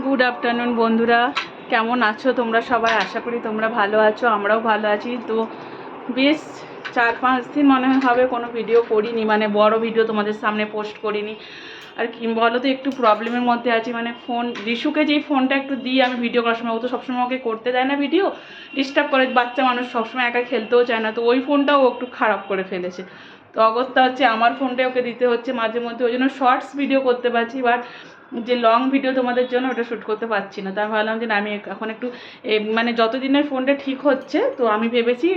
Good afternoon বন্ধুরা, কেমন আছো তোমরা সবাই? আশা করি তোমরা ভালো আছো, আমরাও ভালো আছি। তো বেশ 4-5 দিন মনে হবে কোনো ভিডিও করিনি, মানে বড় ভিডিও তোমাদের সামনে পোস্ট করিনি। আর কি বলো তো, একটু প্রবলেমের মধ্যে আছি। মানে ফোন রিশুকে যেই ফোনটা একটু দিই আমি ভিডিও করার সময়, ও তো সবসময় ওকে করতে দেয় না ভিডিও, ডিস্টার্ব করে। বাচ্চা মানুষ সবসময় একা খেলতেও চায় না, তো ওই ফোনটাও একটু খারাপ করে ফেলেছে। তো অবস্থা হচ্ছে আমার ফোনটা ওকে দিতে হচ্ছে মাঝে মধ্যে, ওই জন্য শর্টস ভিডিও করতে পারছি, বাট যে লং ভিডিও তোমাদের জন্য ওটা শ্যুট করতে পারছি না। তাই ভাবলাম যে না, আমি এখন একটু মানে যতদিনের ফোনটা ঠিক হচ্ছে, তো আমি ভেবেছি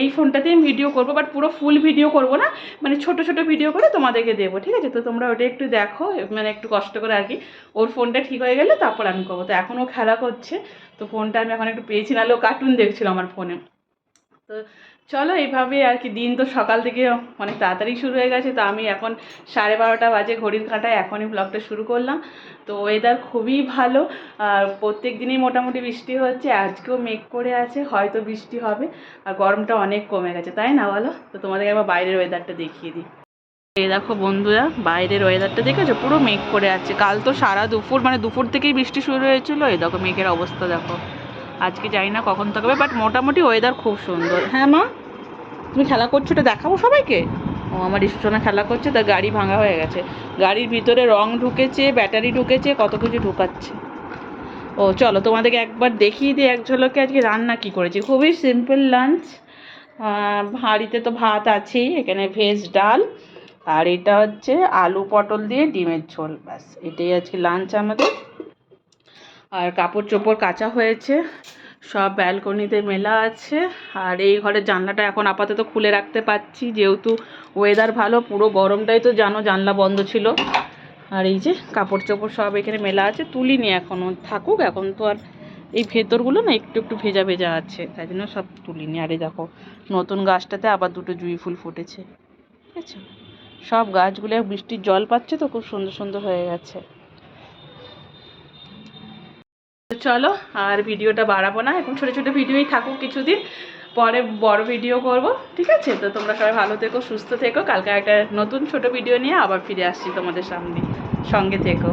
এই ফোনটাতেই আমি ভিডিও করবো, বাট পুরো ফুল ভিডিও করব না, মানে ছোট ছোট ভিডিও করে তোমাদেরকে দেবো, ঠিক আছে? তো তোমরা ওটা একটু দেখো, মানে একটু কষ্ট করে আর কি। ওর ফোনটা ঠিক হয়ে গেলে তারপর আমি করবো। তো এখন ও খেলা করছে, তো ফোনটা আমি এখন একটু পেয়েছি, নাহলে ও কার্টুন দেখছিল আমার ফোনে। তো চলো এইভাবে আর কি। দিন তো সকাল থেকে অনেক তাড়াতাড়ি শুরু হয়ে গেছে। তো আমি এখন 12:30 বাজে ঘড়ির কাঁটায় এখনই ব্লগটা শুরু করলাম। তো ওয়েদার খুবই ভালো, আর প্রত্যেক দিনই মোটামুটি বৃষ্টি হচ্ছে, আজকেও মেঘ করে আছে, হয়তো বৃষ্টি হবে। আর গরমটা অনেক কমে গেছে, তাই না বলো? তো তোমাদের একবার বাইরের ওয়েদারটা দেখিয়ে দিই। এই দেখো বন্ধুরা, বাইরের ওয়েদারটা দেখেছো? পুরো মেঘ করে আছে। কাল তো সারা দুপুর, মানে দুপুর থেকেই বৃষ্টি শুরু হয়েছিল। এই দেখো মেঘের অবস্থা দেখো। আজকে জানি না কখন থাকবে, বাট মোটামুটি ওয়েদার খুব সুন্দর। হ্যাঁ মা, তুমি খেলা করছো, এটা দেখাবো সবাইকে। ও আমার ইস্যুসোনা খেলা করছে, তার গাড়ি ভাঙা হয়ে গেছে। গাড়ির ভিতরে রং ঢুকেছে, ব্যাটারি ঢুকেছে, কত কিছু ঢুকাচ্ছে। ও চলো তোমাদেরকে একবার দেখিয়ে দিই এক ঝলকে আজকে রান্না কি করেছি। খুবই সিম্পল লাঞ্চ। হাঁড়িতে তো ভাত আছেই, এখানে ভেজ ডাল, আর এটা হচ্ছে আলু পটল দিয়ে ডিমের ঝোল। ব্যাস এটাই আজকে লাঞ্চ আমাদের। আর কাপড় চোপড় কাচা হয়েছে, সব ব্যালকনিতে মেলা আছে। আর এই ঘরের জানলাটা এখন আপাতত খুলে রাখতে পারছি, যেহেতু ওয়েদার ভালো। পুরো গরমটাই তো জানো, জানলা বন্ধ ছিল। আর এই যে কাপড় চোপড় সব এখানে মেলা আছে, তুলিনি এখনও, থাকুক। এখন তো আর এই ভেতরগুলো না একটু একটু ভেজা ভেজা আছে, তাই জন্য সব তুলিনি। আর এই দেখো নতুন গাছটাতে আবার দুটো জুঁই ফুল ফুটেছে, ঠিক আছে? সব গাছগুলো বৃষ্টির জল পাচ্ছে তো, খুব সুন্দর সুন্দর হয়ে গেছে। চলো আর ভিডিওটা বাড়াবো না, এখন ছোটো ছোটো ভিডিওই থাকুক, কিছুদিন পরে বড় ভিডিও করব, ঠিক আছে? তো তোমরা সবাই ভালো থেকো, সুস্থ থেকো। কালকে একটা নতুন ছোট ভিডিও নিয়ে আবার ফিরে আসছি তোমাদের সামনে, সঙ্গে থেকো।